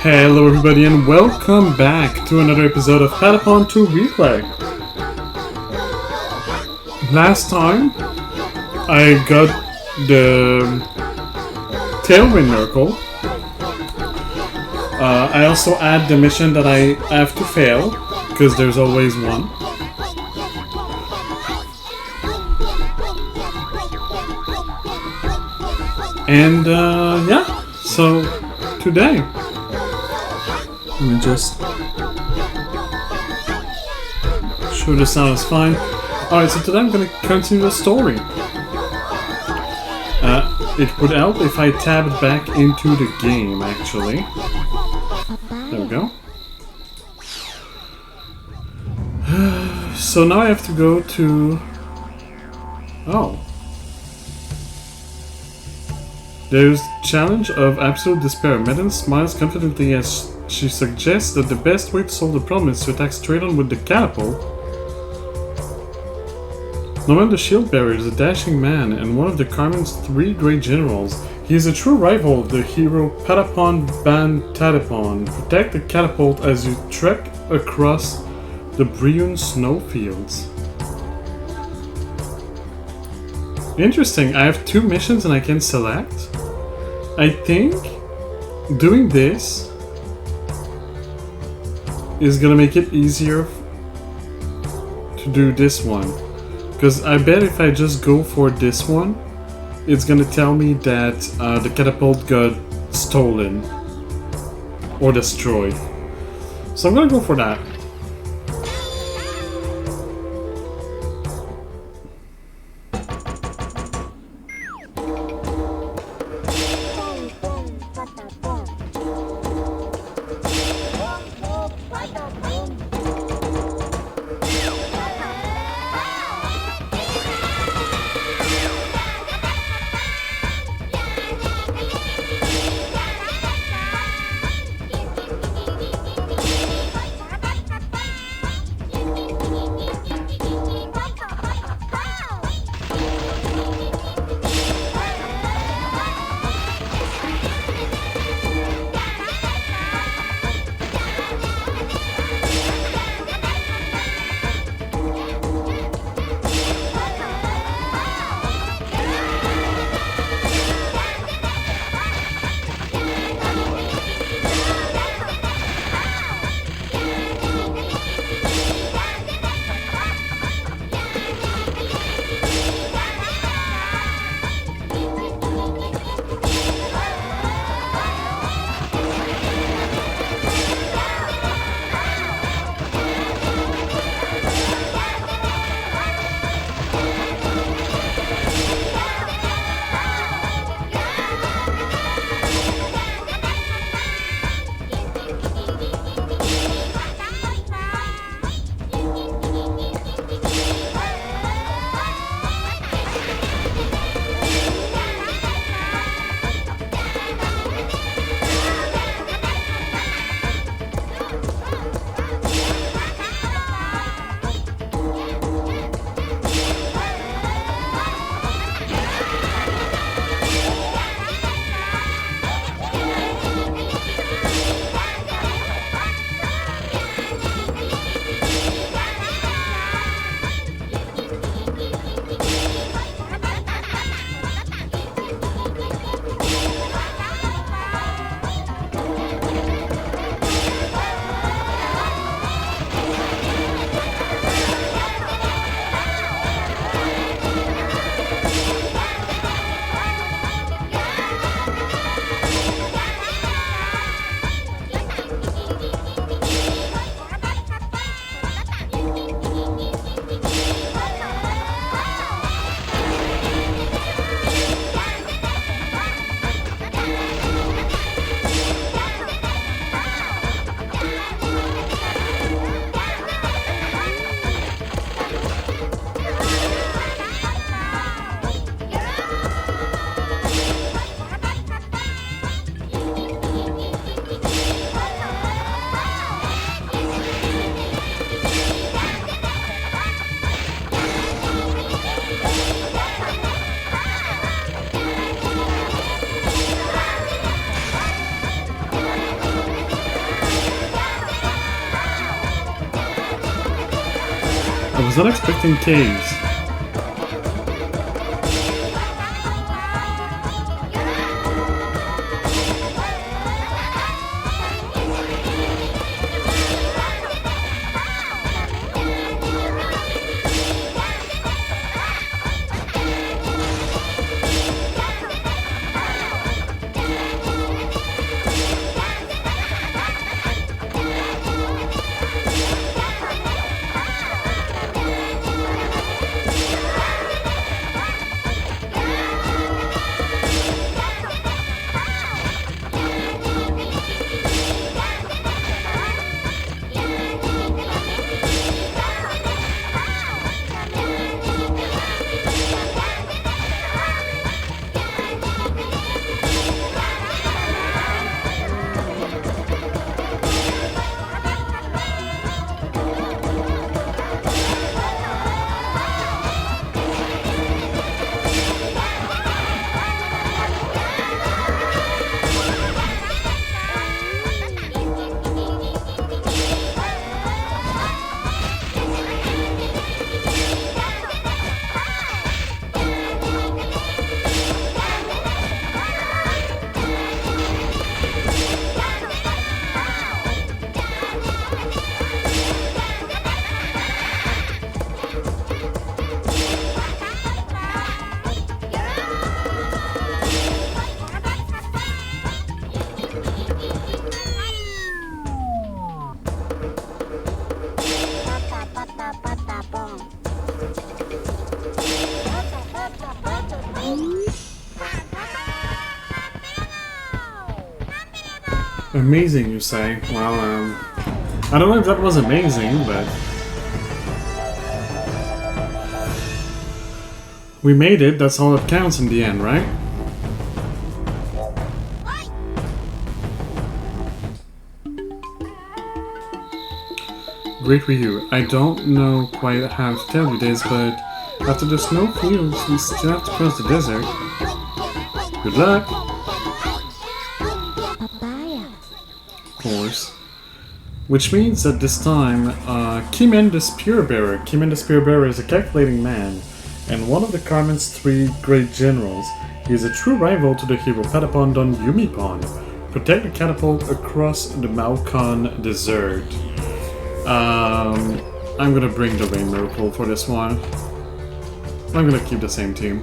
Hello everybody and welcome back to another episode of Patapon 2 Replay. Last time I got the Tailwind Miracle. I also add the mission that I have to fail, because there's always one. And yeah, so today, let me just sure the sound is fine. Alright, so today I'm gonna continue the story. It would help if I tabbed back into the game, actually. There we go. So now I have to go to... Oh. There's challenge of absolute despair. Madden smiles confidently as she suggests that the best way to solve the problem is to attack straight on with the catapult. Norman the Shield Bearer is a dashing man and one of the Carmen's 3 great generals. He is a true rival of the hero Patapon Patapon. Protect the catapult as you trek across the Briun snowfields. Interesting, I have 2 missions and I can select. I think doing this is gonna make it easier to do this one. Because I bet if I just go for this one, it's gonna tell me that the catapult got stolen or destroyed. So I'm gonna go for that. was not expecting caves. Amazing, you say? Well, I don't know if that was amazing, but we made it. That's all that counts in the end, right? Great review. I don't know quite how to tell you this, but after the snow clears, we still have to cross the desert. Good luck! Of course. Which means that this time, Kimen the Spear Bearer. Kimen the Spear Bearer is a calculating man, and one of the Carmen's 3 great generals. He is a true rival to the hero Patapon Don Yumipon. Protect the catapult across the Malcon Desert. I'm gonna bring the Rain Miracle for this one. I'm gonna keep the same team.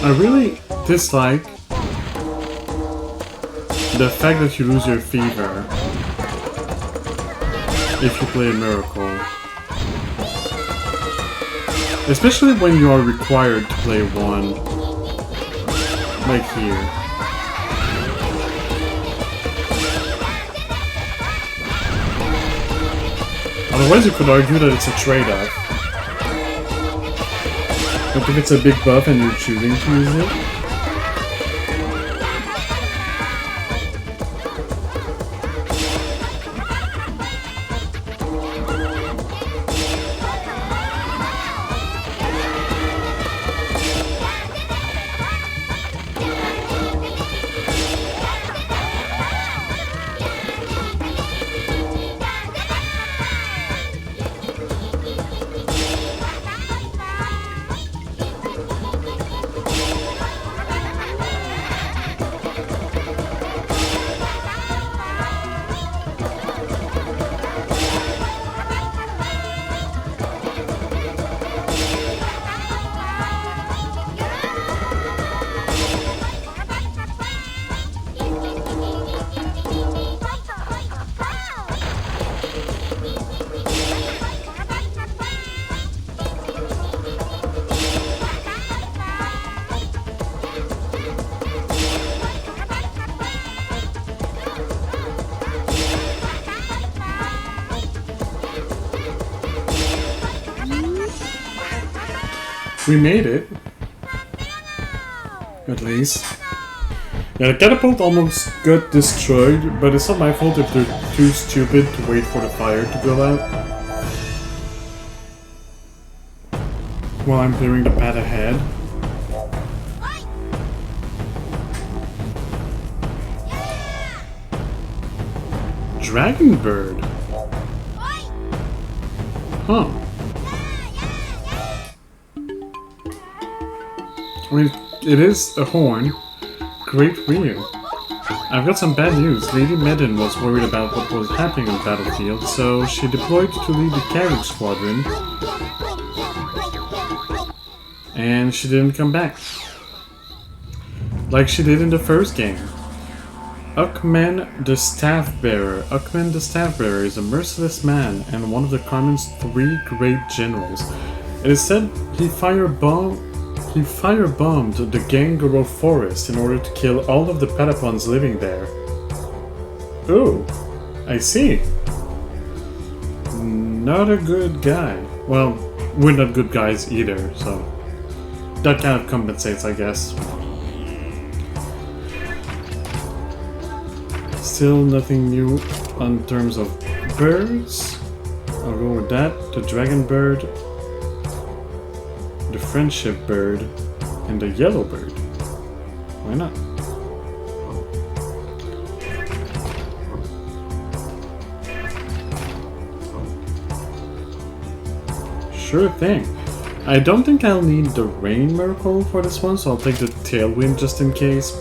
I really dislike the fact that you lose your fever if you play a miracle. Especially when you are required to play one. Like here. Otherwise you could argue that it's a trade-off. But if it's a big buff and you're choosing to use it, we made it. At least. Yeah, the catapult almost got destroyed, but it's not my fault if they're too stupid to wait for the fire to go out. While I'm clearing the path ahead. Dragon bird. Huh. I mean, it is a horn. Great wheel. I've got some bad news. Lady Medin was worried about what was happening on the battlefield, so she deployed to lead the carriage squadron. And she didn't come back. Like she did in the first game. Uckman the Staff Bearer. Uckman the Staff Bearer is a merciless man and one of the Carmen's 3 great generals. It is said he firebombed the Ganguro forest in order to kill all of the Patapons living there. Oh, I see. Not a good guy. Well, we're not good guys either, so that kind of compensates, I guess. Still nothing new on terms of birds. I'll go with that. The dragon bird, the friendship bird, and the yellow bird. Why not? Sure thing. I don't think I'll need the rain miracle for this one, so I'll take the tailwind just in case.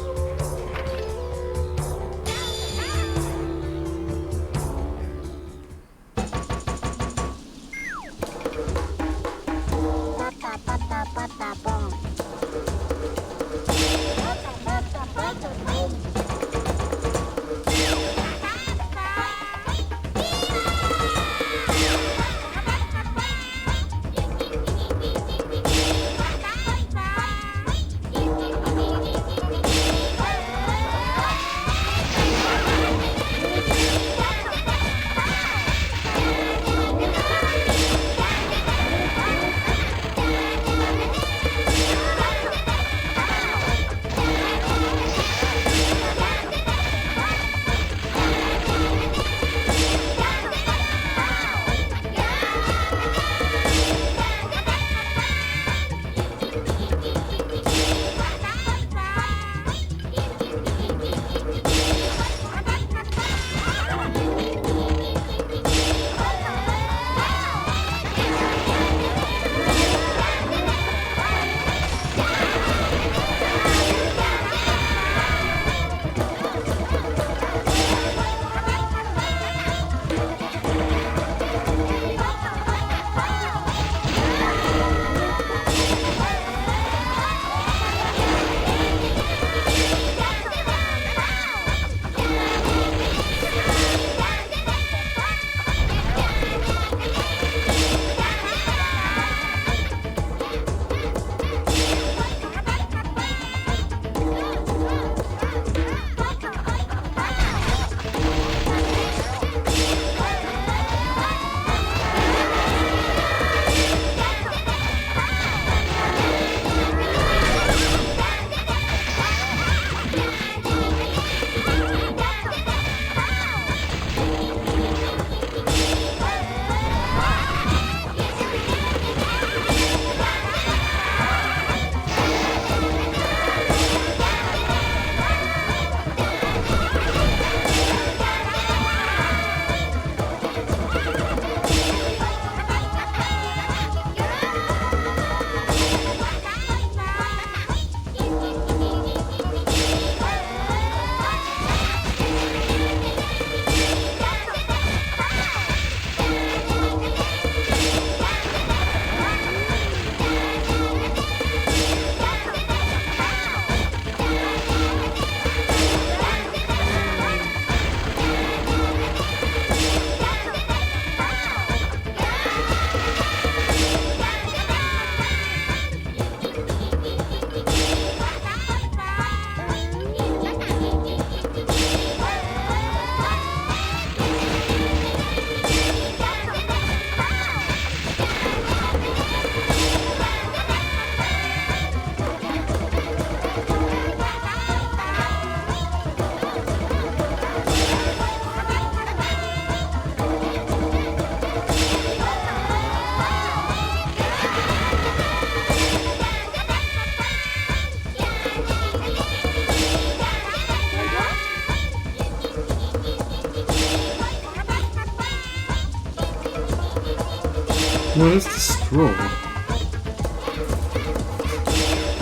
What is the scroll?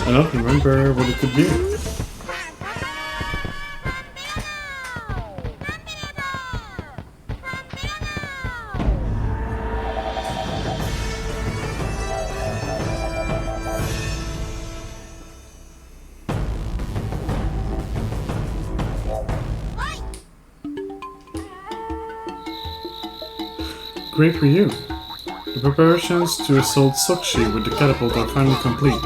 I don't remember what it could be. Great for you. The preparations to assault Sokshi with the catapult are finally complete.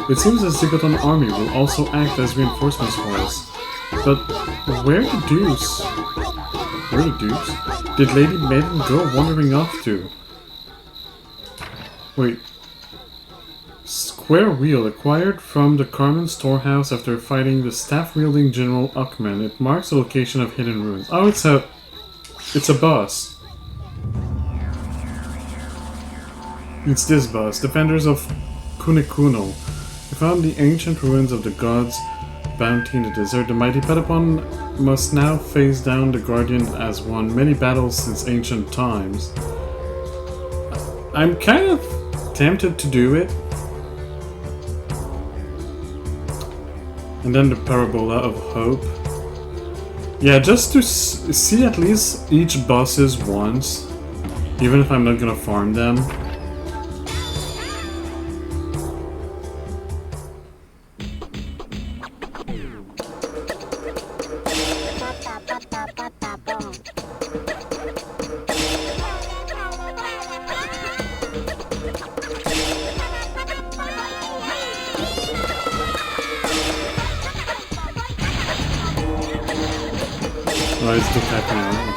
It seems the Zigoton army will also act as reinforcements for us. But where the deuce? Where the deuce? Did Lady Maiden go wandering off to? Wait. Square wheel acquired from the Carmen storehouse after fighting the staff-wielding General Uckman. It marks the location of hidden ruins. Oh, it's a boss. It's this boss, Defenders of Kunikuno. We found the ancient ruins of the gods' bounty in the desert. The mighty Patapon must now face down the Guardian as won many battles since ancient times. I'm kind of tempted to do it. And then the Parabola of Hope. Yeah, just to see at least each bosses once, even if I'm not gonna farm them. Oh, it's still happening.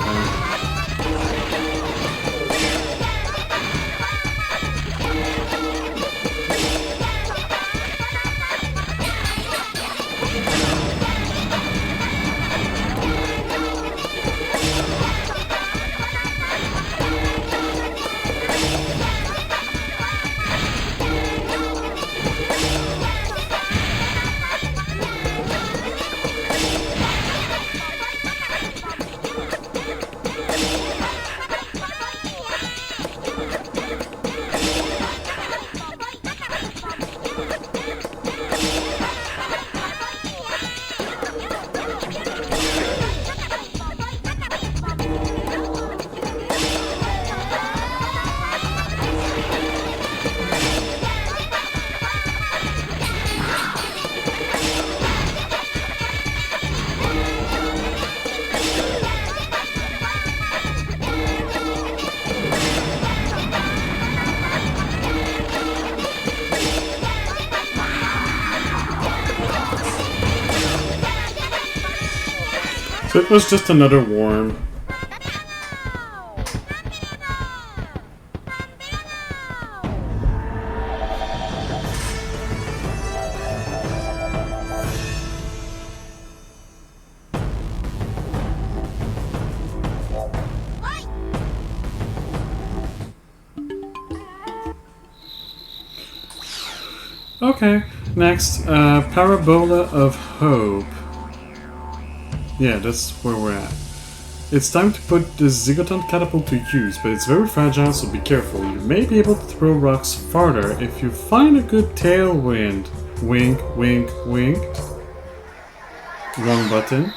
So it was just another worm. Okay, next, Parabola of Hope. Yeah, that's where we're at. It's time to put the Zigoton catapult to use, but it's very fragile, so be careful. You may be able to throw rocks farther if you find a good tailwind. Wink, wink, wink. Wrong button.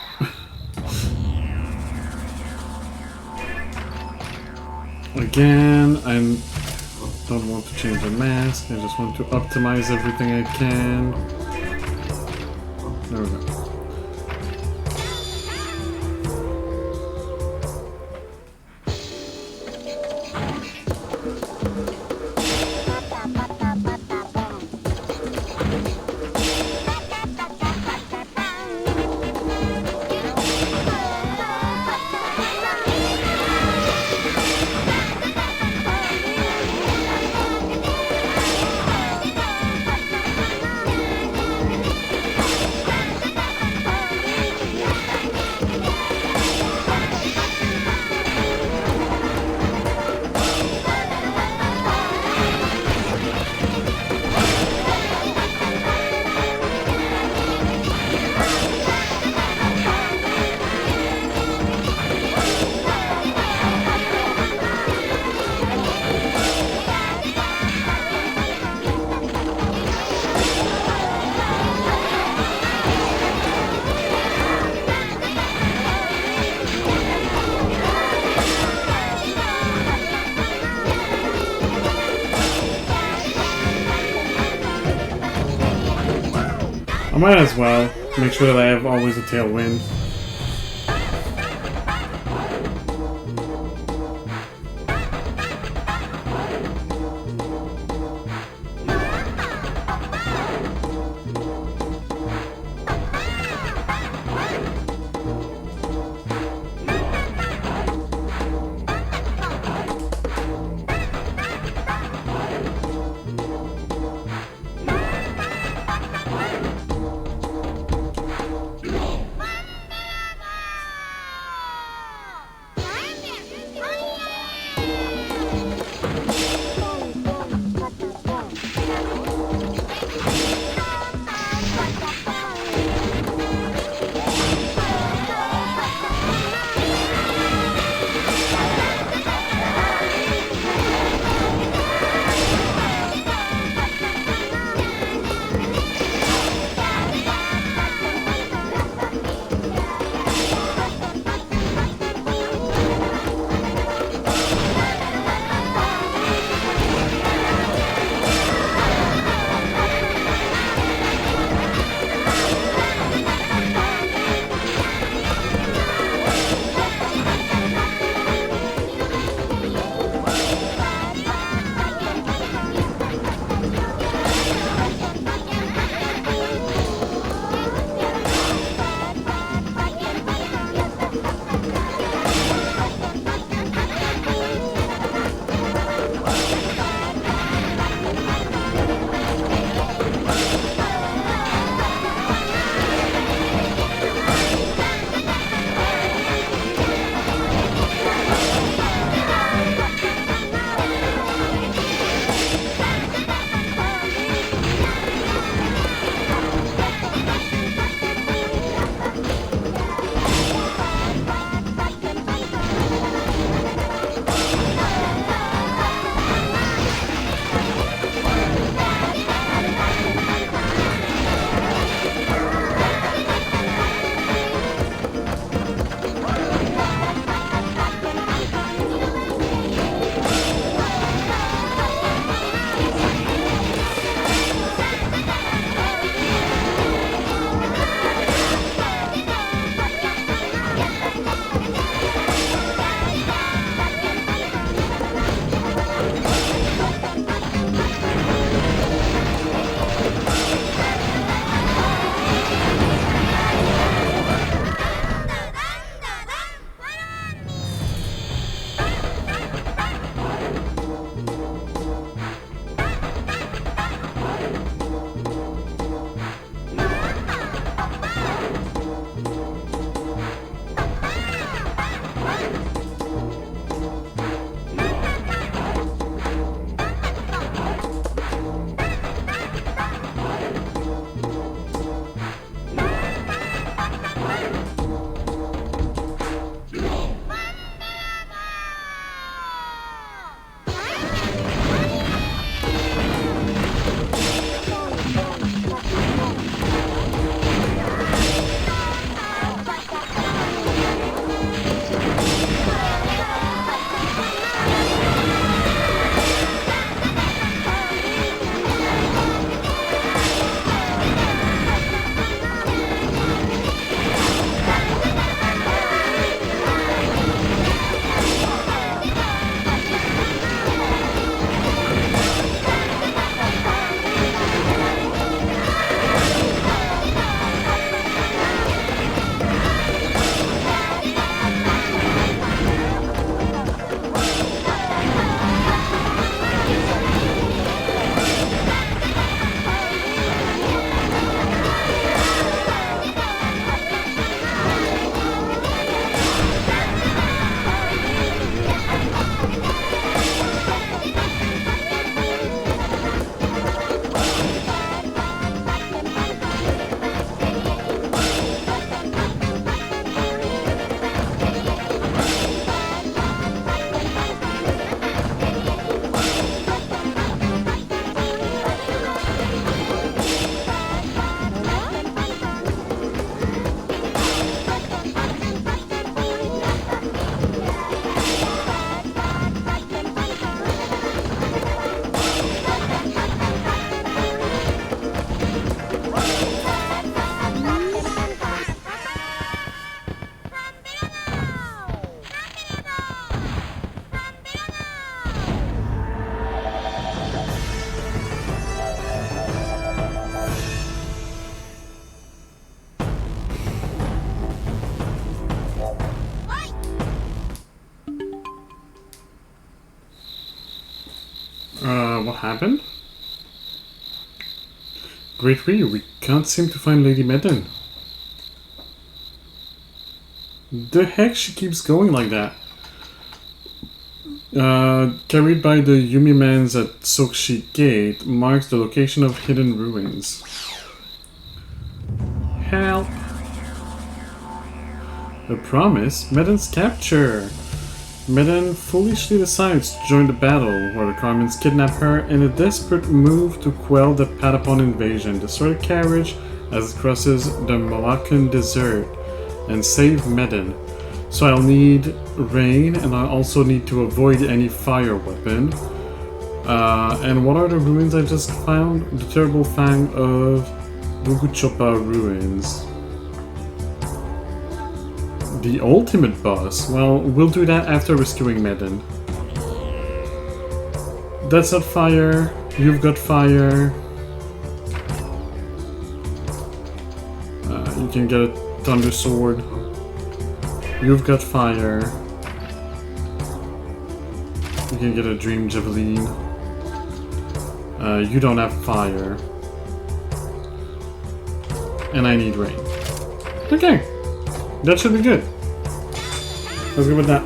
Again, I don't want to change the mask, I just want to optimize everything I can. There we go. might as well make sure that I have always a tailwind. what happened? Great Ree, we can't seem to find Lady Medin. The heck she keeps going like that? Carried by the Yumimans at Sokshi Gate marks the location of hidden ruins. Help! A promise? Medin's capture! Medin foolishly decides to join the battle, where the Carmins kidnap her in a desperate move to quell the Patapon invasion, destroy the carriage as it crosses the Moroccan desert, and save Medin. So I'll need rain, and I also need to avoid any fire weapon. And what are the ruins I just found? The Terrible Fang of Buguchopa ruins. The ultimate boss? Well, we'll do that after rescuing Medin. That's not fire. You've got fire. You can get a thunder sword. You've got fire. You can get a dream javelin. You don't have fire. And I need rain. Okay. That should be good. Let's go with that.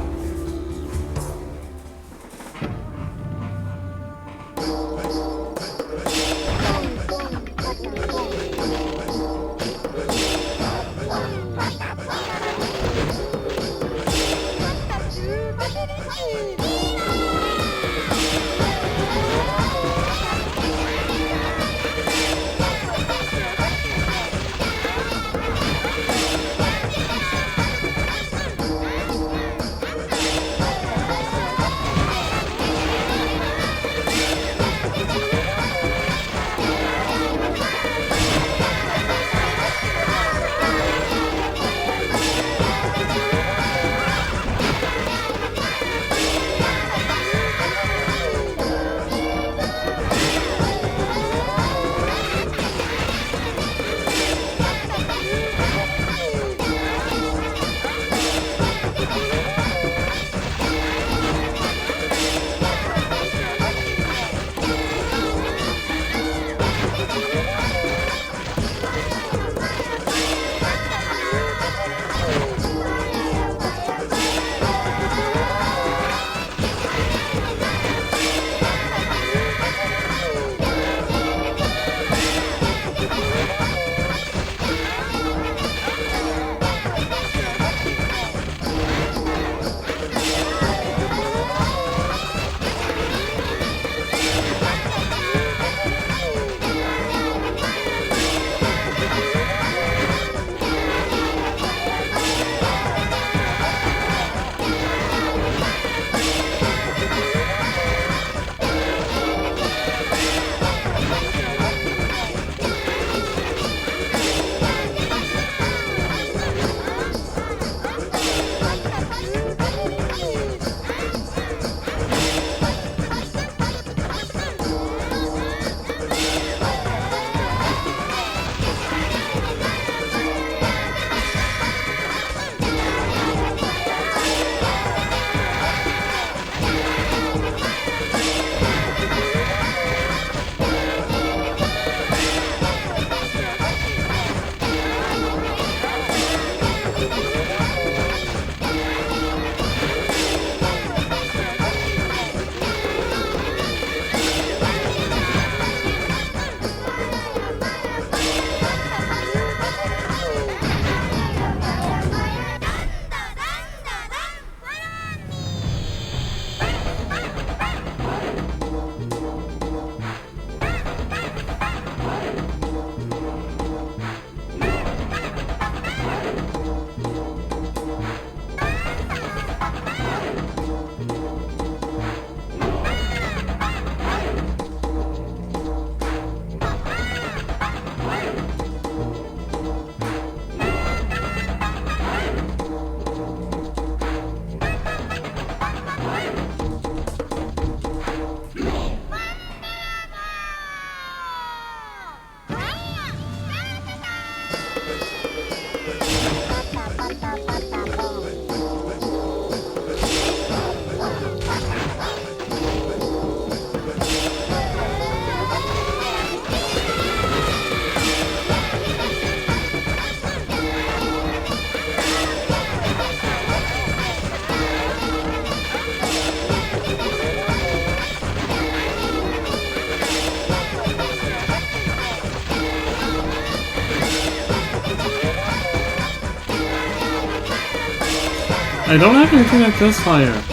I don't have anything that does fire.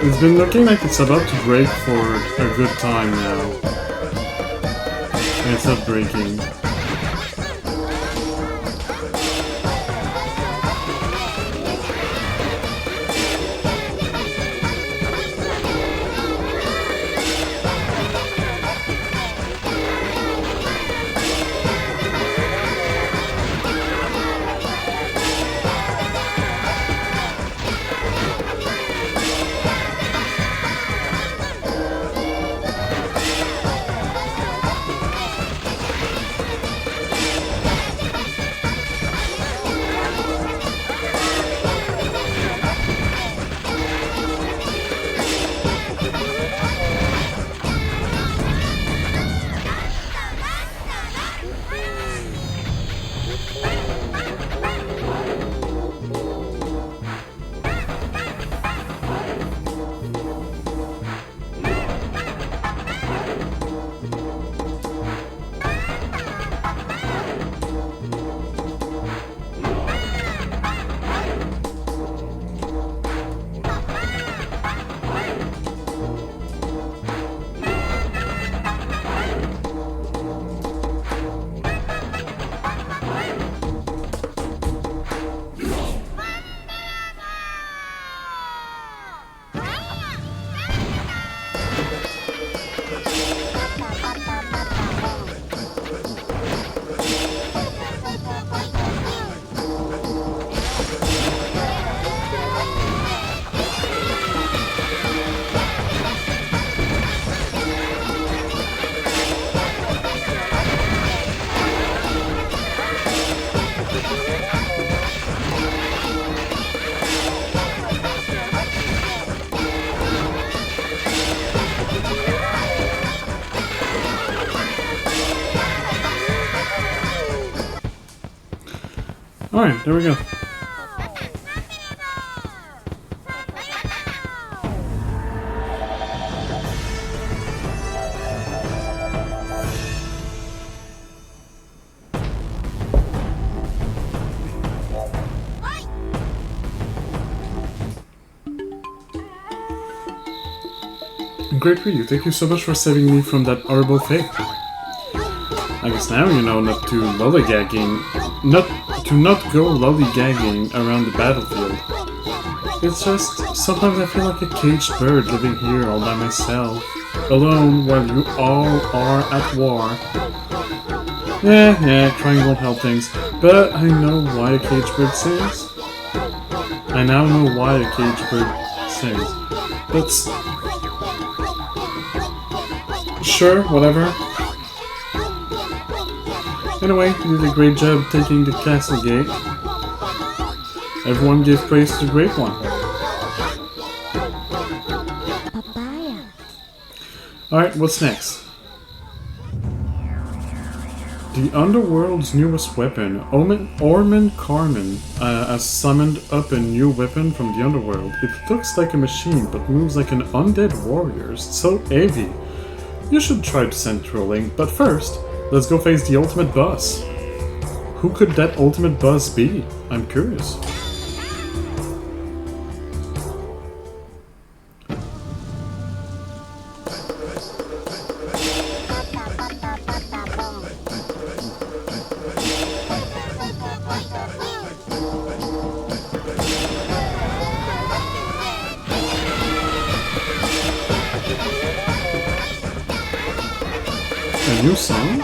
It's been looking like it's about to break for a good time now. And it's not breaking. Alright, there we go. Great for you. Thank you so much for saving me from that horrible fate. I guess now you know not to not go lollygagging around the battlefield. It's just, sometimes I feel like a caged bird living here all by myself, alone while you all are at war. Yeah, crying won't help things, but I know why a caged bird sings. I now know why a caged bird sings. But sure, whatever. Anyway, you did a great job taking the castle gate. Everyone gave praise to the Great One. Alright, what's next? The Underworld's newest weapon, Orman Carmen, has summoned up a new weapon from the Underworld. It looks like a machine, but moves like an undead warrior. It's so heavy. You should try to send it rolling, but first, let's go face the ultimate boss. Who could that ultimate boss be? I'm curious. A new song?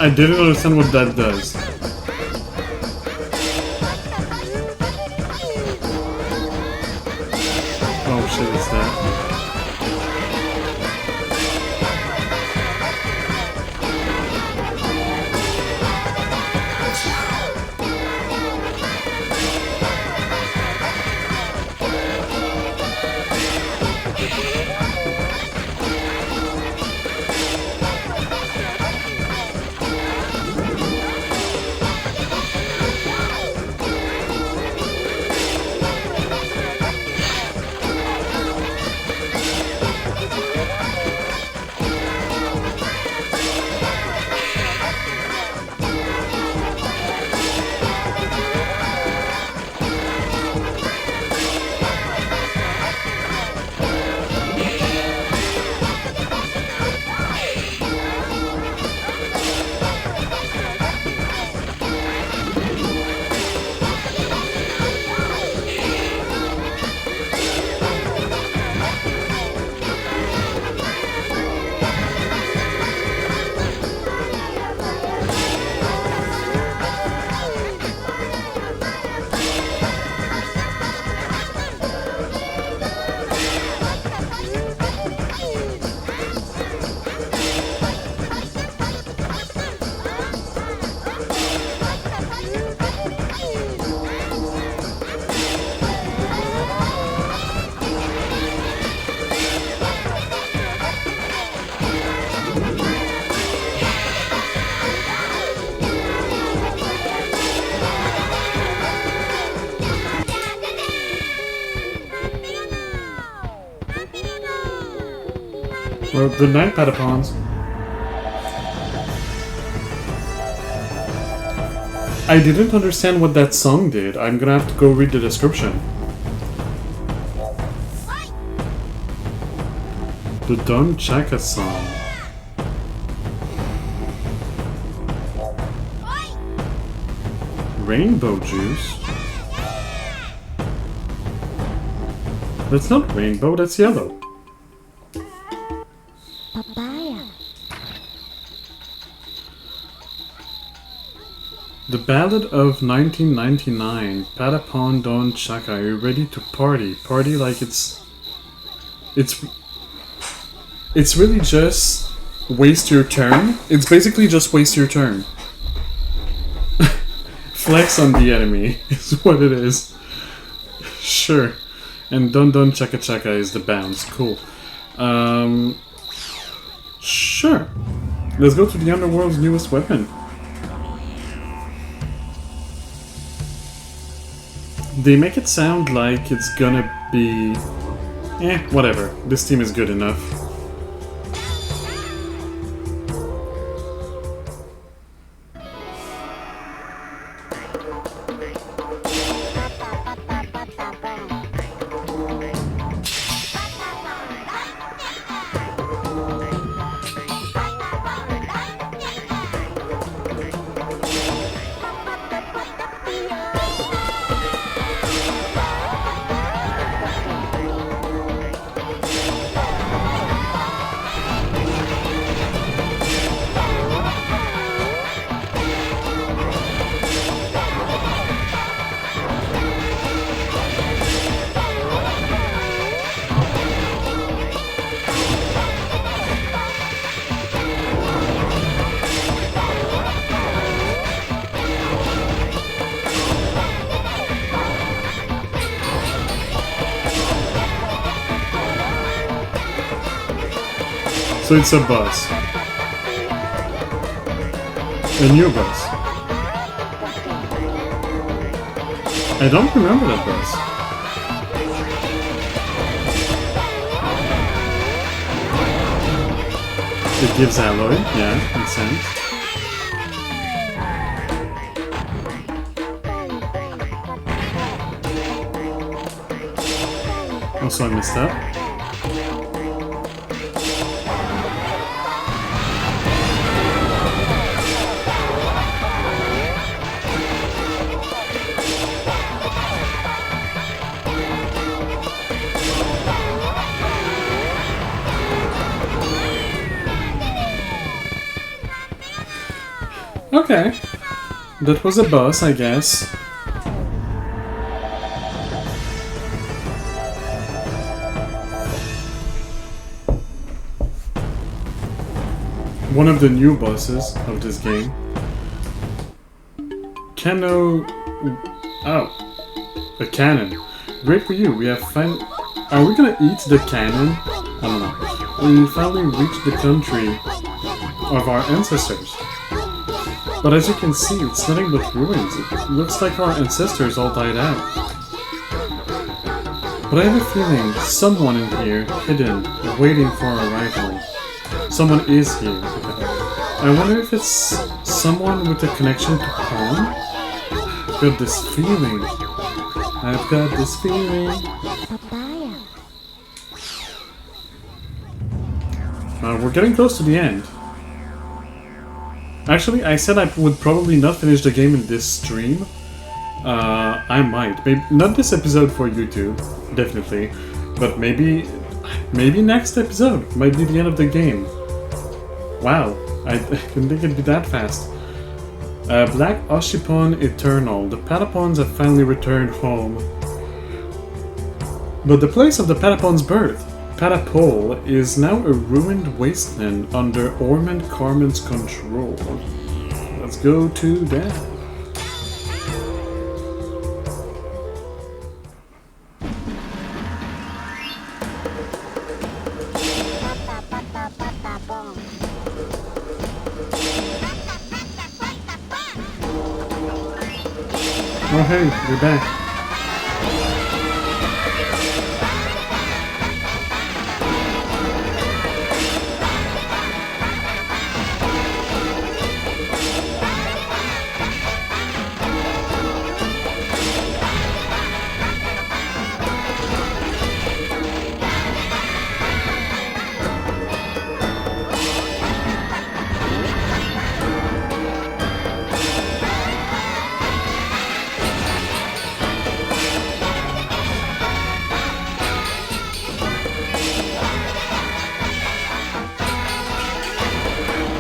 I didn't understand what that does. Oh shit, it's that. Well, good night, Patapons. I didn't understand what that song did. I'm gonna have to go read the description. The Don Chaka song. Rainbow juice? That's not rainbow, that's yellow. The Ballad of 1999. Patapon Don Chaka. Are you ready to party? Party like it's really just waste your turn. It's basically just waste your turn. Flex on the enemy is what it is. Sure. And Don Don Chaka Chaka is the bounce. Cool. Sure. Let's go to the Underworld's newest weapon. They make it sound like it's gonna be... whatever. This team is good enough. So it's a bus. A new bus. I don't remember that bus. It gives alloy, yeah, makes sense. Also, I messed up. Okay. That was a boss, I guess. One of the new bosses of this game. Oh. A cannon. Great for you. We have Are we gonna eat the cannon? I don't know. We finally reached the country of our ancestors. But as you can see, it's nothing but ruins. It looks like our ancestors all died out. But I have a feeling someone in here, hidden, waiting for our arrival. Someone is here. I wonder if it's someone with a connection to Pon? I've got this feeling. I've got this feeling. We're getting close to the end. Actually, I said I would probably not finish the game in this stream. I might. Maybe not this episode for YouTube, definitely. But maybe next episode might be the end of the game. Wow, I didn't think it'd be that fast. Black Oshipon Eternal. The Patapons have finally returned home. But the place of the Patapons' birth, Patapol, is now a ruined wasteland under Ormond Carmen's control. Let's go to that. Oh hey, you're back.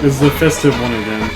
It's the festive one again.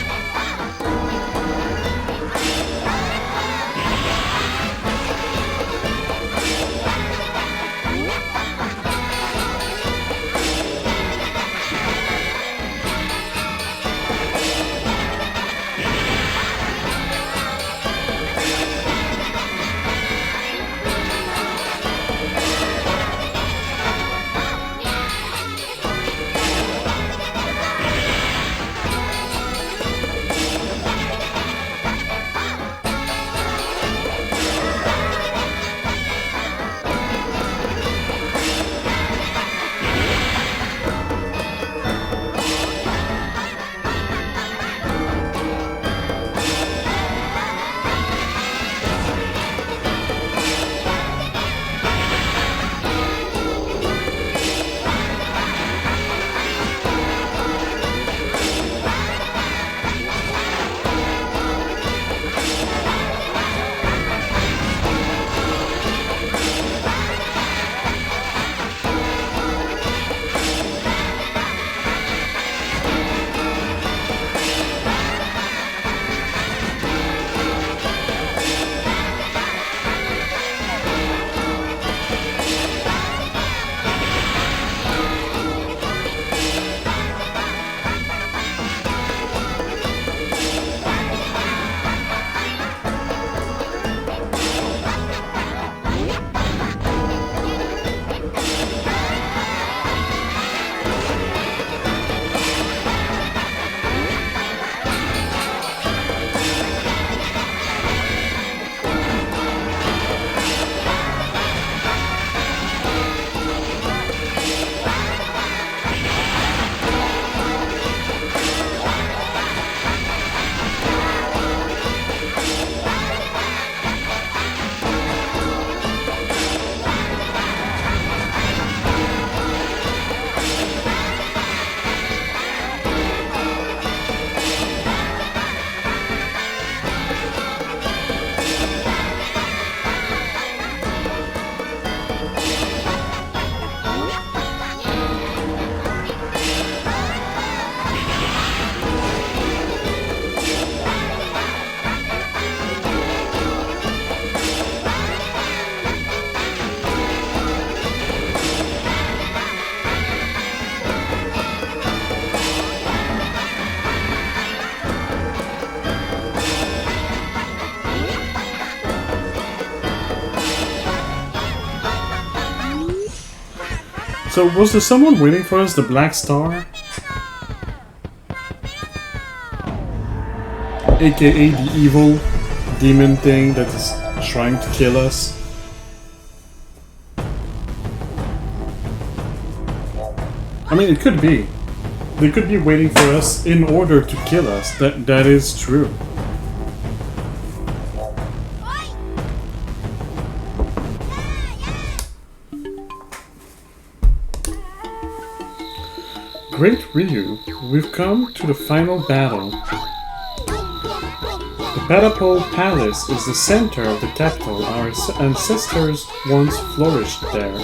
So was there someone waiting for us, the Black Star? AKA the evil demon thing that is trying to kill us. I mean, it could be. They could be waiting for us in order to kill us. That is true. Great Ryu, we've come to the final battle. The Patapon Palace is the center of the capital. Our ancestors once flourished there.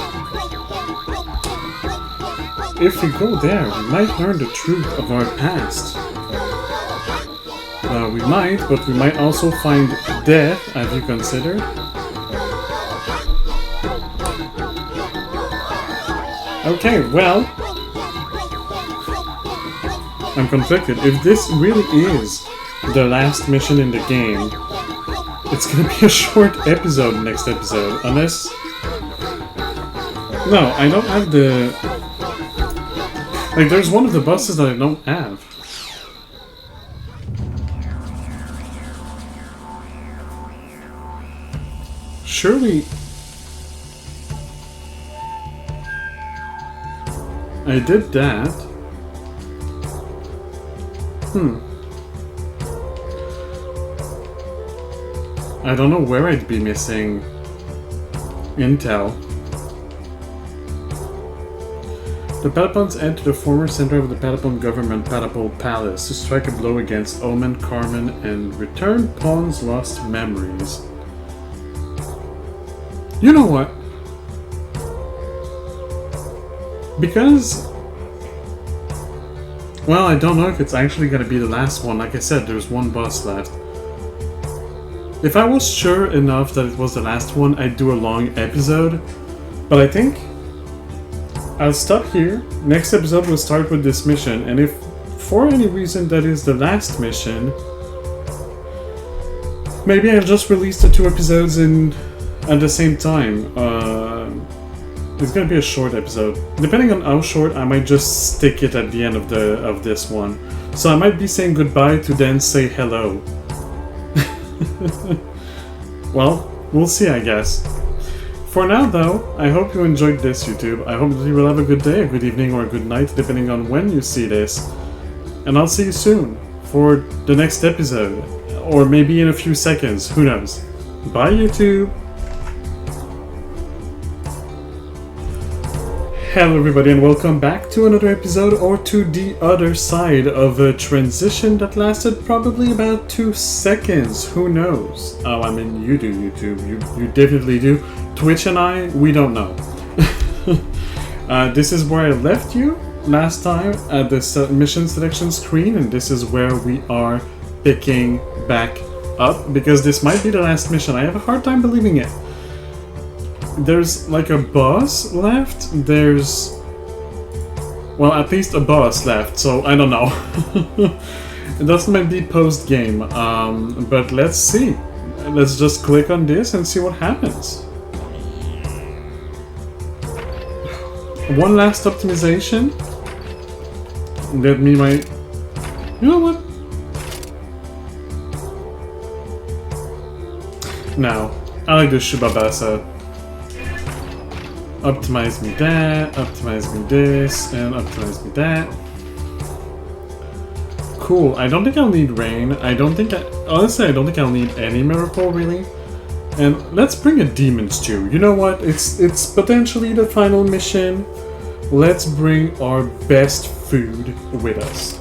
If we go there, we might learn the truth of our past. We might, but we might also find death. Have you considered? Okay, well, I'm conflicted. If this really is the last mission in the game, it's gonna be a short episode next episode, unless... No, I don't have the... Like, there's one of the bosses that I don't have. Surely... I did that. I don't know where I'd be missing intel. The Patapons enter the former center of the Patapon government, Patapon Palace, to strike a blow against Omen, Carmen, and return Pon's lost memories. You know what? Because... Well, I don't know if it's actually gonna be the last one. Like I said, there's one boss left. If I was sure enough that it was the last one, I'd do a long episode. But I think I'll stop here. Next episode we'll start with this mission, and if for any reason that is the last mission, maybe I'll just release the 2 episodes at the same time. It's gonna be a short episode. Depending on how short, I might just stick it at the end of this one. So I might be saying goodbye to then say hello. Well, we'll see, I guess. For now, though, I hope you enjoyed this, YouTube. I hope that you will have a good day, a good evening, or a good night, depending on when you see this. And I'll see you soon for the next episode. Or maybe in a few seconds, who knows. Bye, YouTube! Hello everybody and welcome back to another episode, or to the other side of a transition that lasted probably about 2 seconds, who knows? Oh, I mean, you do, YouTube, you definitely do. Twitch and I, we don't know. This is where I left you last time at the mission selection screen, and this is where we are picking back up, because this might be the last mission. I have a hard time believing it. There's like a boss left. There's... well, at least a boss left, so I don't know. That might be post-game, but let's see. Let's just click on this and see what happens. One last optimization. Let me You know what? No, I like the Shubabasa. Optimize me that, optimize me this, and optimize me that. Cool, I don't think I'll need rain. Honestly, I don't think I'll need any miracle, really. And let's bring a demon stew. You know what? It's potentially the final mission. Let's bring our best food with us.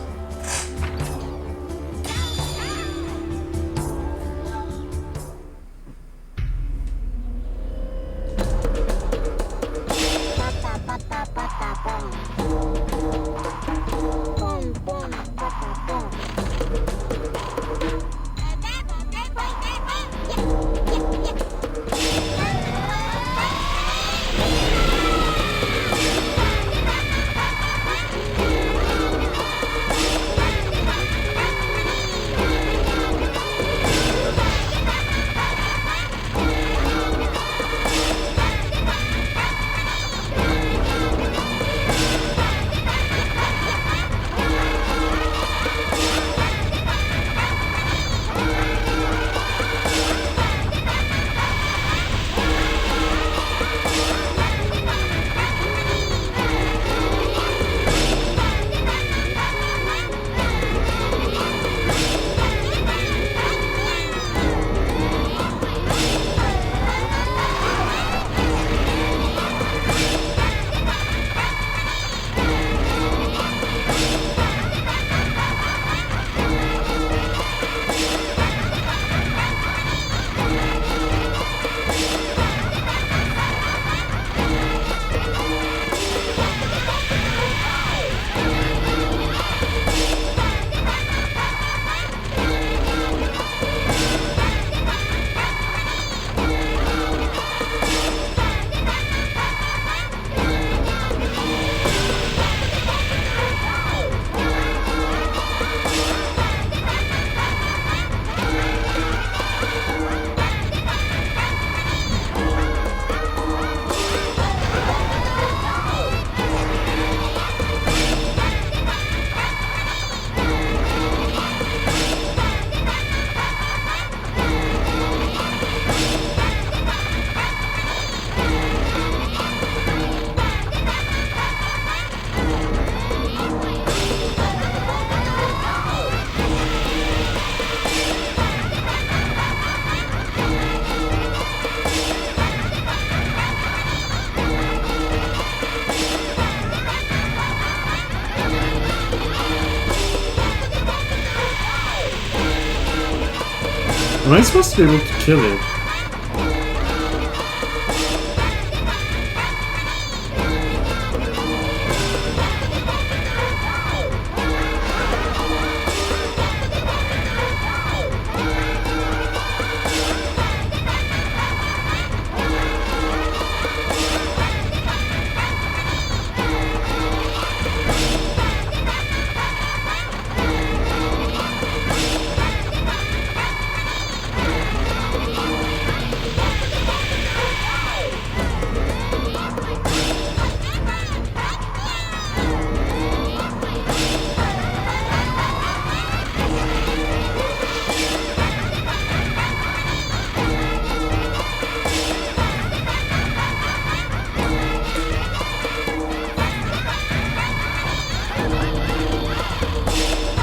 Am I supposed to be able to kill it?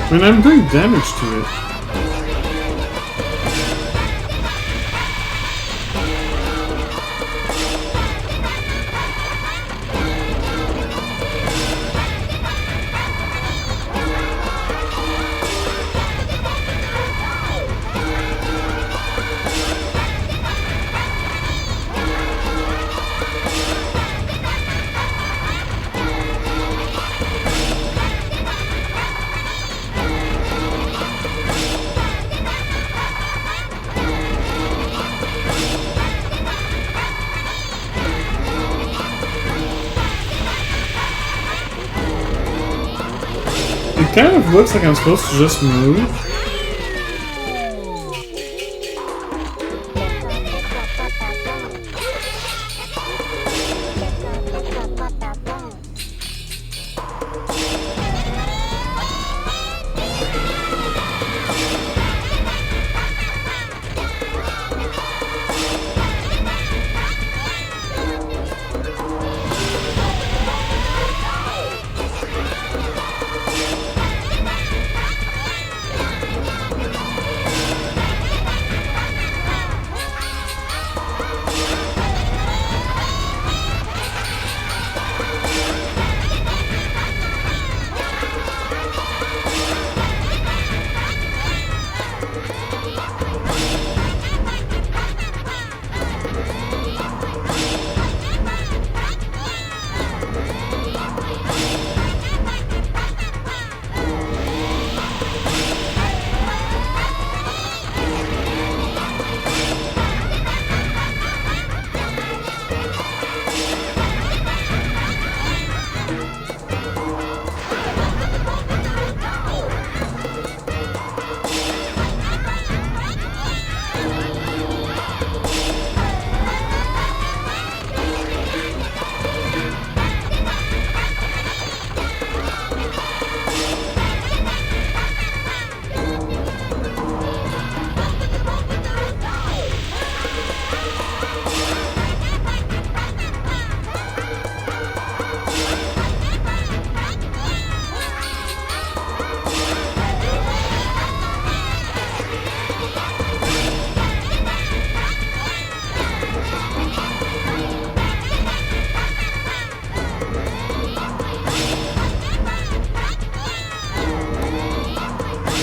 I mean, I'm doing damage to it. It kind of looks like I'm supposed to just move.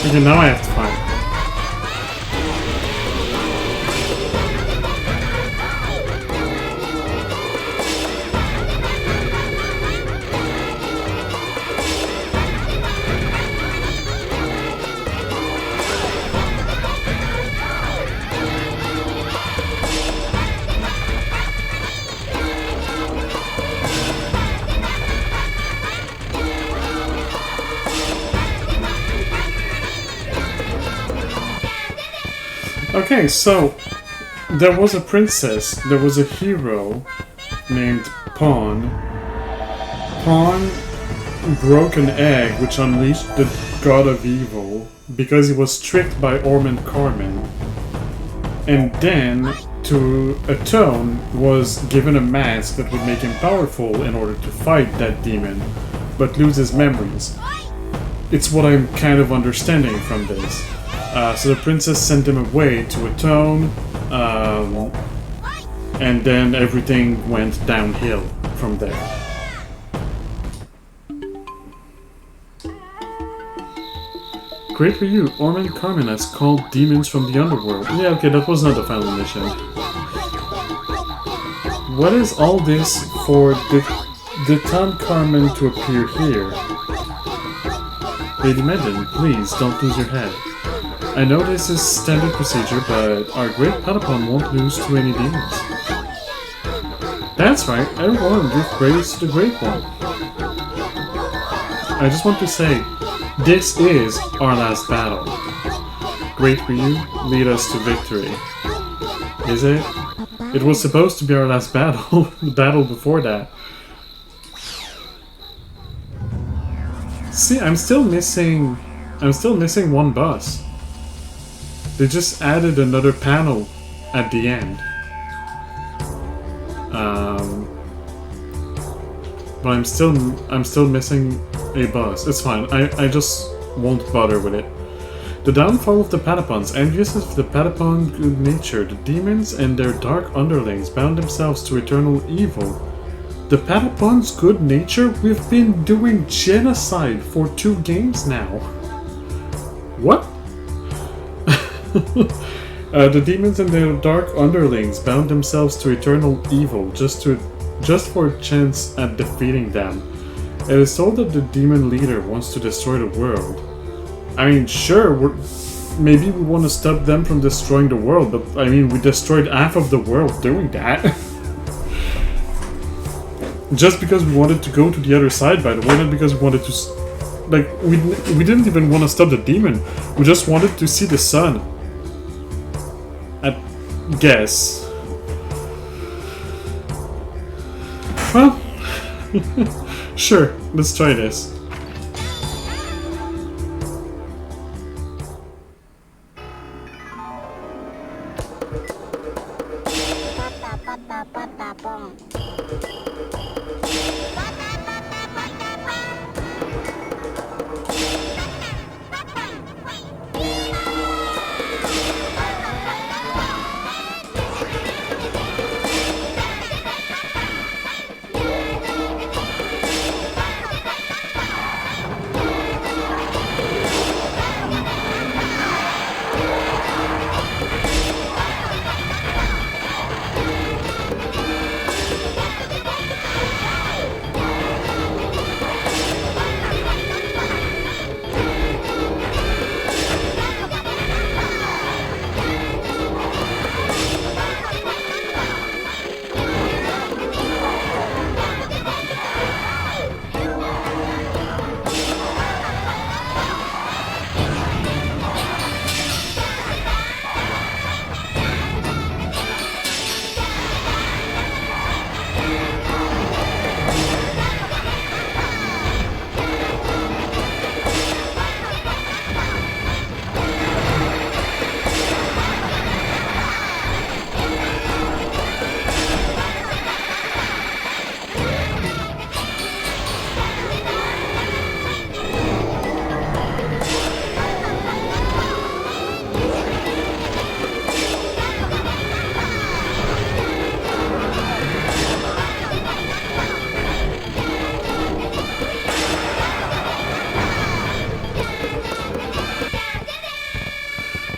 Okay, now I have to fight. Okay, so there was a princess, there was a hero named Pawn. Pawn broke an egg which unleashed the god of evil because he was tricked by Ormond Carmen. And then, to atone, was given a mask that would make him powerful in order to fight that demon, but lose his memories. It's what I'm kind of understanding from this. So the princess sent him away to atone, and then everything went downhill from there. Great for you. Orman Carmen has called demons from the underworld. Yeah, okay, that was not the final mission. What is all this for the Tom Carmen to appear here? Lady Medlin, please don't lose your head. I know this is standard procedure, but our great Patapon won't lose to any demons. That's right, everyone give praise to the Great One. I just want to say, this is our last battle. Great Ryu, lead us to victory. Is it? It was supposed to be our last battle, the battle before that. See, I'm still missing one boss. They just added another panel at the end. But I'm still missing a boss. It's fine. I just won't bother with it. The downfall of the Patapons. Envious of the Patapon good nature, the demons and their dark underlings bound themselves to eternal evil. The Patapons' good nature? We've been doing genocide for 2 games now. What? The demons and their dark underlings bound themselves to eternal evil just for a chance at defeating them. It is told that the demon leader wants to destroy the world. I mean, sure, maybe we want to stop them from destroying the world, but I mean, we destroyed half of the world doing that. Just because we wanted to go to the other side, by the way, not because we wanted to... Like, we didn't even want to stop the demon. We just wanted to see the sun. I guess. Well, sure, let's try this. Patapon.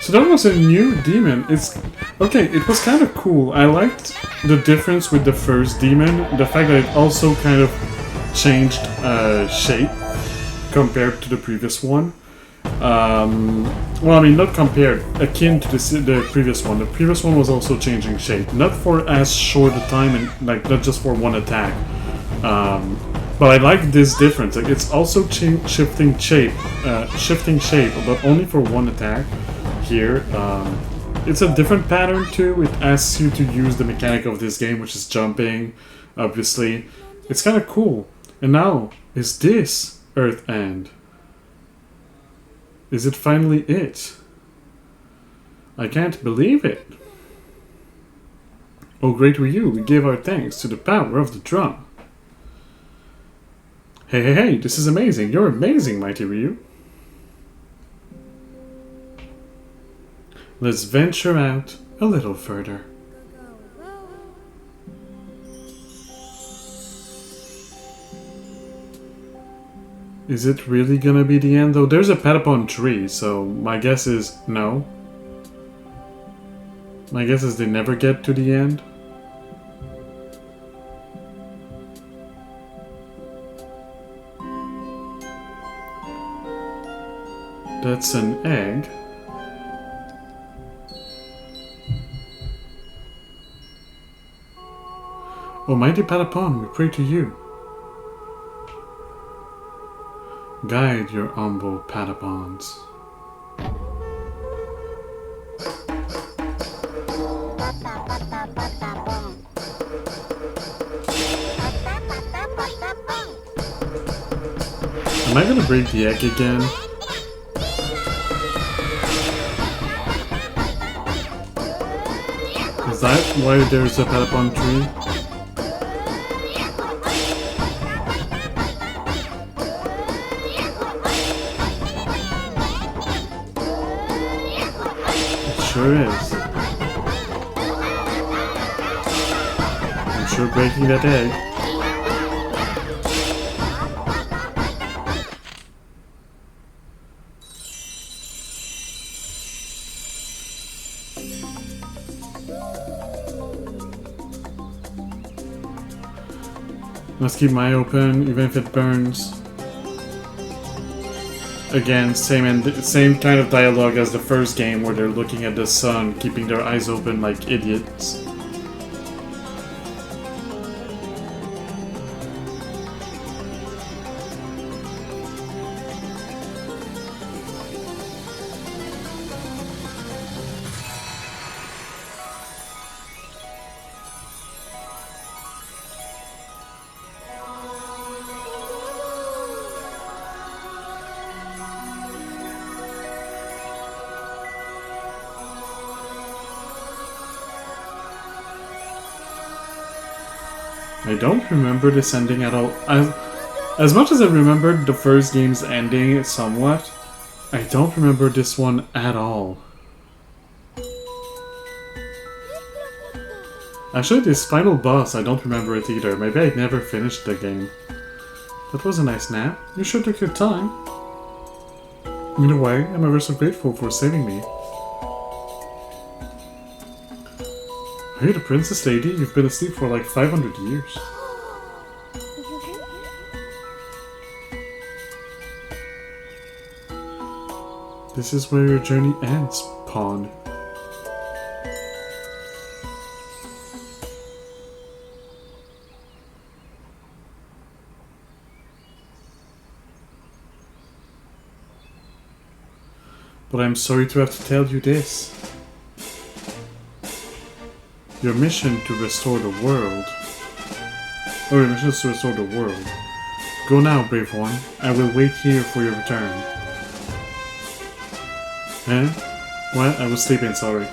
So that was a new demon. Okay, it was kind of cool. I liked the difference with the first demon. The fact that it also kind of changed shape compared to the previous one. Well, I mean, not compared, akin to the previous one. The previous one was also changing shape. Not for as short a time and like not just for one attack. But I like this difference. Like, it's also shifting shape, but only for one attack. Here, it's a different pattern too. It asks you to use the mechanic of this game, which is jumping, obviously. It's kind of cool. And now, is this Earth End? Is it finally it? I can't believe it. Oh, great Ryu, we give our thanks to the power of the drum. Hey, this is amazing. You're amazing, Mighty Ryu. Let's venture out a little further. Is it really gonna be the end though? There's a Patapon tree, so my guess is no. My guess is they never get to the end. That's an egg. Almighty Patapon, we pray to you. Guide your humble Patapons. Am I gonna break the egg again? Is that why there's a Patapon tree? Sure is. I'm sure breaking that egg. Must keep my eye open, even if it burns. Again, same kind of dialogue as the first game where they're looking at the sun, keeping their eyes open like idiots. I don't remember this ending at all. As much as I remembered the first game's ending somewhat, I don't remember this one at all. Actually, this final boss, I don't remember it either. Maybe I never finished the game. That was a nice nap. You sure took your time. Either way, I'm ever so grateful for saving me. Are you the princess lady? You've been asleep for like 500 years. This is where your journey ends, Pawn. But I'm sorry to have to tell you this. Your mission to restore the world. Oh, your mission is to restore the world. Go now, brave one. I will wait here for your return. Eh? What? I was sleeping, sorry.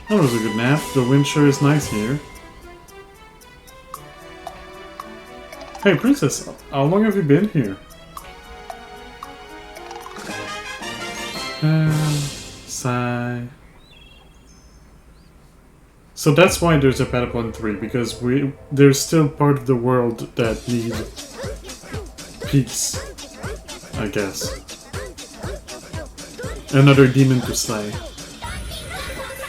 That was a good nap. The wind sure is nice here. Hey, princess, how long have you been here? Sigh. So that's why there's a Patapon 3, because there's still part of the world that need peace, I guess. Another demon to slay.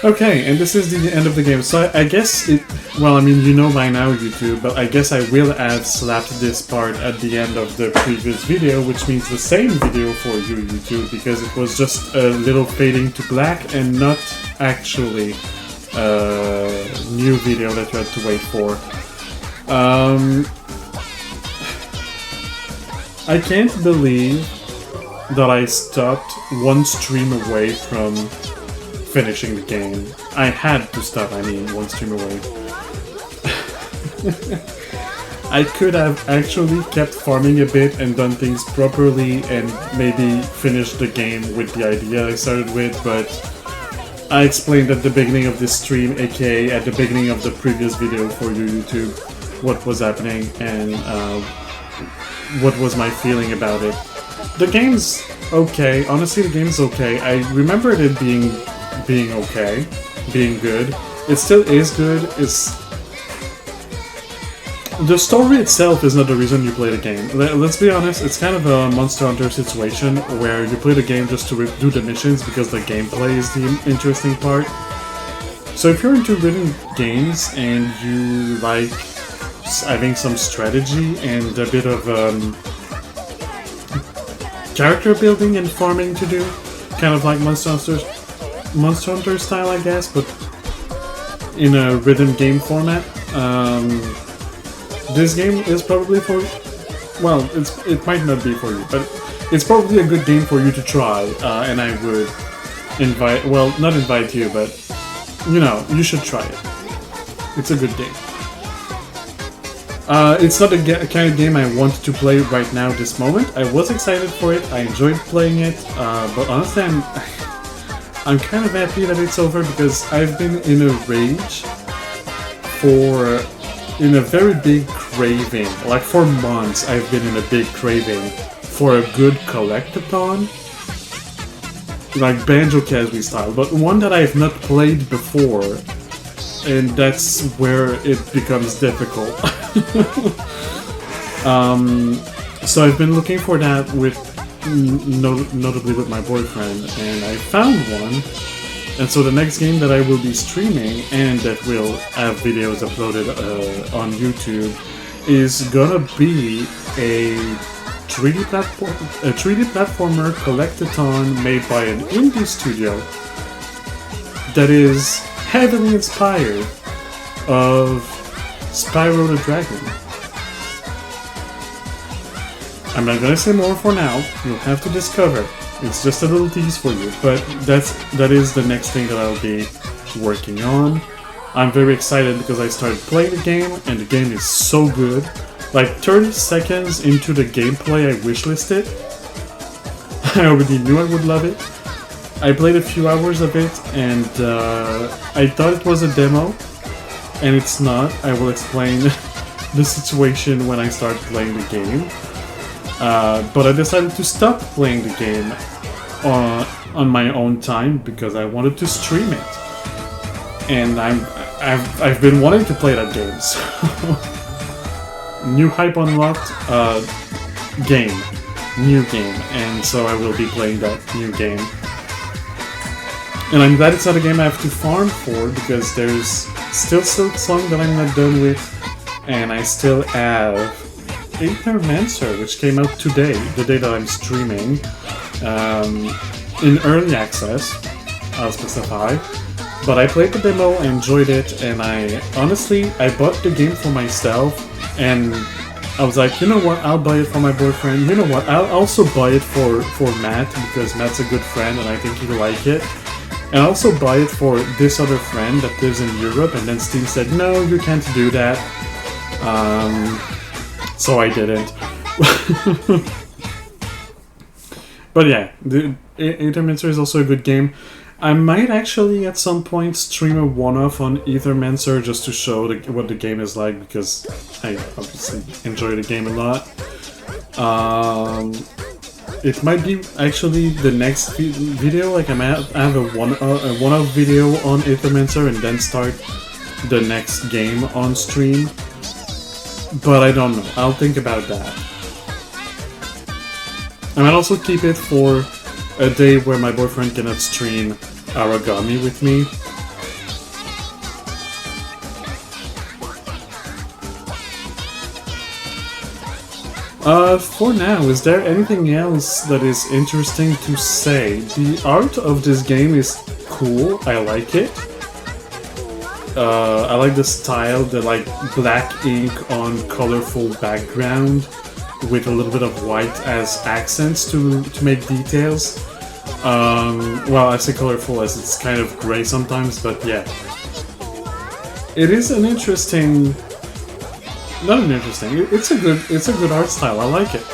Okay, and this is the end of the game. So I guess it... Well, I mean, you know by now, YouTube, but I guess I will have slapped this part at the end of the previous video, which means the same video for you, YouTube, because it was just a little fading to black and not actually new video that you had to wait for. I can't believe that I stopped one stream away from finishing the game. I had to stop, I mean, one stream away. I could have actually kept farming a bit and done things properly and maybe finished the game with the idea I started with, but I explained at the beginning of this stream, aka at the beginning of the previous video for you, YouTube, what was happening and what was my feeling about it. The game's okay. Honestly, the game's okay. I remembered it being okay, being good. It still is good. The story itself is not the reason you play the game. Let's be honest, it's kind of a Monster Hunter situation where you play the game just to do the missions because the gameplay is the interesting part. So if you're into rhythm games and you like having some strategy and a bit of character building and farming to do, kind of like Monster Hunter style, I guess, but in a rhythm game format. This game is probably for you. Well, it might not be for you, but it's probably a good game for you to try, and I would invite, well, not invite you, but, you know, you should try it. It's a good game. It's not a kind of game I want to play right now, this moment. I was excited for it, I enjoyed playing it, but honestly I'm kind of happy that it's over because I've been in a rage in a very big craving. Like for months I've been in a big craving for a good collectathon. Like Banjo-Kazooie style, but one that I've not played before. And that's where it becomes difficult. So I've been looking for that with, notably with my boyfriend, and I found one. And so the next game that I will be streaming, and that will have videos uploaded on YouTube, is gonna be a 3D platformer collectathon made by an indie studio that is heavily inspired of Spyro the Dragon. I'm not gonna say more for now, you'll have to discover. It's just a little tease for you, but that is the next thing that I'll be working on. I'm very excited because I started playing the game, and the game is so good. Like 30 seconds into the gameplay I wishlisted, I already knew I would love it. I played a few hours of it, and I thought it was a demo, and it's not. I will explain the situation when I start playing the game. But I decided to stop playing the game on my own time because I wanted to stream it, and I've been wanting to play that game. So new hype unlocked, new game, and so I will be playing that new game. And I'm glad it's not a game I have to farm for because there's still Silk Song that I'm not done with, and I still have Aethermancer, which came out today, the day that I'm streaming, in early access, I'll specify. But I played the demo, I enjoyed it, and I bought the game for myself, and I was like, you know what, I'll buy it for my boyfriend, you know what, I'll also buy it for Matt, because Matt's a good friend and I think he'll like it. And I'll also buy it for this other friend that lives in Europe, and then Steam said, no, you can't do that. So I didn't. But yeah, the Aethermancer is also a good game. I might actually at some point stream a one-off on Aethermancer just to show what the game is like, because I obviously enjoy the game a lot. It might be actually the next video, like I might have a one-off video on Aethermancer and then start the next game on stream. But I don't know, I'll think about that. I might also keep it for a day where my boyfriend cannot stream Origami with me. For now, is there anything else that is interesting to say? The art of this game is cool, I like it. I like the style, the like black ink on colorful background with a little bit of white as accents to make details. Well, I say colorful as it's kind of gray sometimes, but yeah. It is an interesting... Not an interesting, it's a good art style, I like it.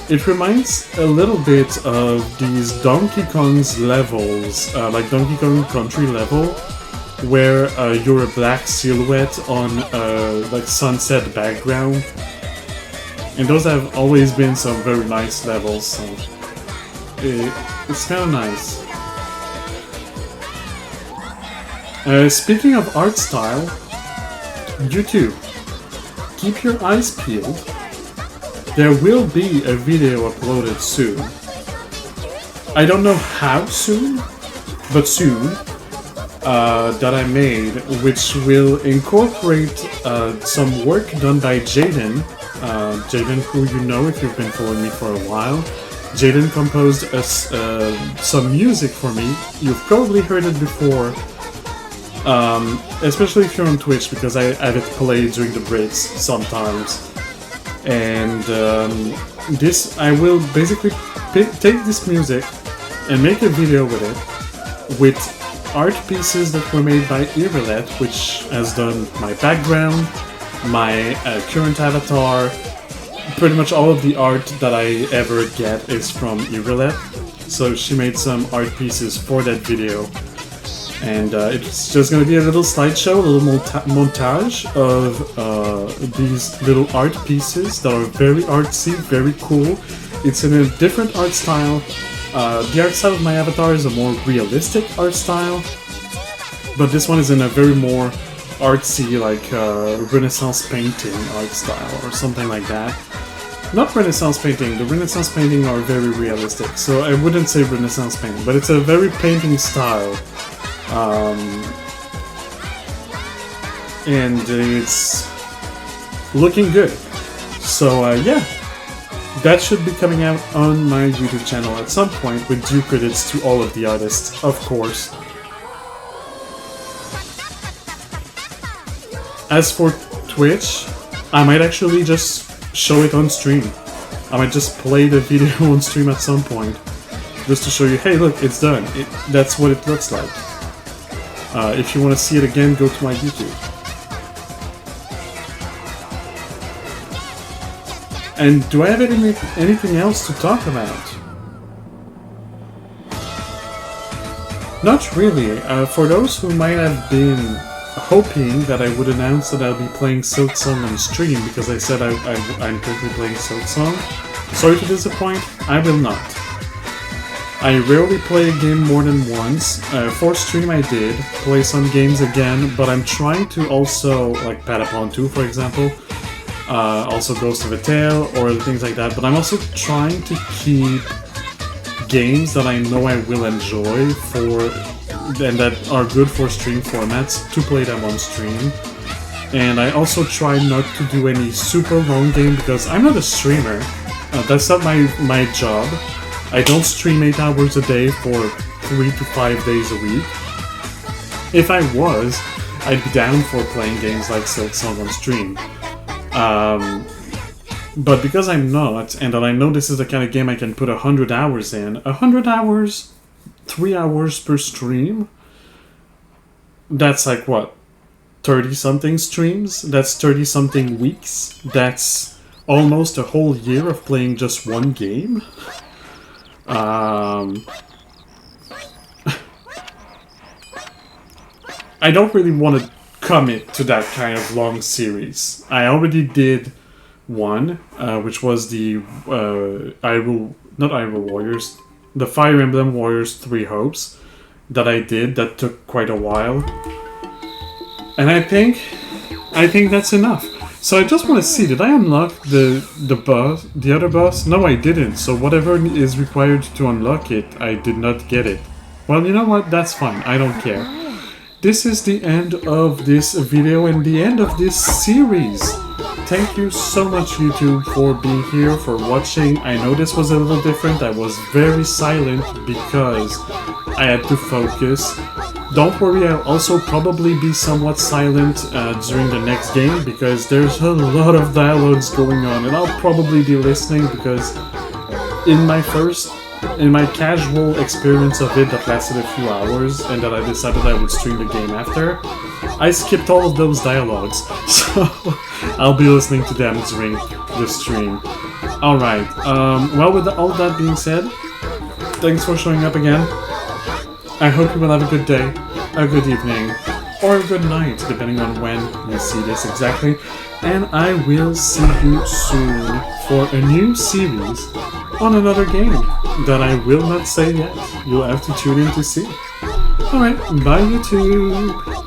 It reminds a little bit of these Donkey Kong's levels, like Donkey Kong Country level, where you're a black silhouette on a like sunset background. And those have always been some very nice levels, so it's kind of nice. Speaking of art style, YouTube. keep your eyes peeled. There will be a video uploaded soon. I don't know how soon, but soon, that I made, which will incorporate some work done by Jaden. Jaden, who you know if you've been following me for a while. Jaden composed some music for me. You've probably heard it before, especially if you're on Twitch, because I have it played during the breaks sometimes. And I will basically take this music and make a video with it, with art pieces that were made by Irelet, which has done my background, my current avatar. Pretty much all of the art that I ever get is from Irelet. So she made some art pieces for that video. And it's just going to be a little slideshow, a little montage of these little art pieces that are very artsy, very cool. It's in a different art style. The art style of my avatar is a more realistic art style, but this one is in a very more artsy, like Renaissance painting art style or something like that. Not Renaissance painting, the Renaissance painting are very realistic, so I wouldn't say Renaissance painting, but it's a very painting style. And it's looking good. So yeah, that should be coming out on my YouTube channel at some point, with due credits to all of the artists, of course. As for Twitch, I might actually just show it on stream. I might just play the video on stream at some point, just to show you, hey look, it's done. That's what it looks like. If you want to see it again, go to my YouTube. And do I have anything else to talk about? Not really. For those who might have been hoping that I would announce that I'll be playing Silksong on stream, because I said I'm currently playing Silksong, sorry to disappoint, I will not. I rarely play a game more than once. For stream I did play some games again, but I'm trying to also, like Patapon 2 for example, also Ghost of a Tale or things like that, but I'm also trying to keep games that I know I will enjoy and that are good for stream formats, to play them on stream. And I also try not to do any super long game, because I'm not a streamer. That's not my job. I don't stream 8 hours a day for 3 to 5 days a week. If I was, I'd be down for playing games like Silksong on stream. But because I'm not, and that I know this is the kind of game I can put 100 hours in, 100 hours, 3 hours per stream, that's like what? 30-something streams? That's 30-something weeks? That's almost a whole year of playing just one game? I don't really want to commit to that kind of long series. I already did one, which was the the Fire Emblem Warriors 3 Hopes that I did. That took quite a while, and I think that's enough. So I just want to see, did I unlock the other boss? No, I didn't. So whatever is required to unlock it, I did not get it. Well, you know what? That's fine. I don't care. This is the end of this video and the end of this series. Thank you so much, YouTube, for being here, for watching. I know this was a little different. I was very silent because I had to focus. Don't worry, I'll also probably be somewhat silent during the next game, because there's a lot of dialogues going on, and I'll probably be listening, because in my casual experience of it that lasted a few hours, and that I decided I would stream the game after, I skipped all of those dialogues, so I'll be listening to them during the stream. Alright, well, with all that being said, thanks for showing up again. I hope you will have a good day, a good evening, or a good night, depending on when you see this exactly. And I will see you soon for a new series on another game that I will not say yet. You'll have to tune in to see. Alright, bye YouTube!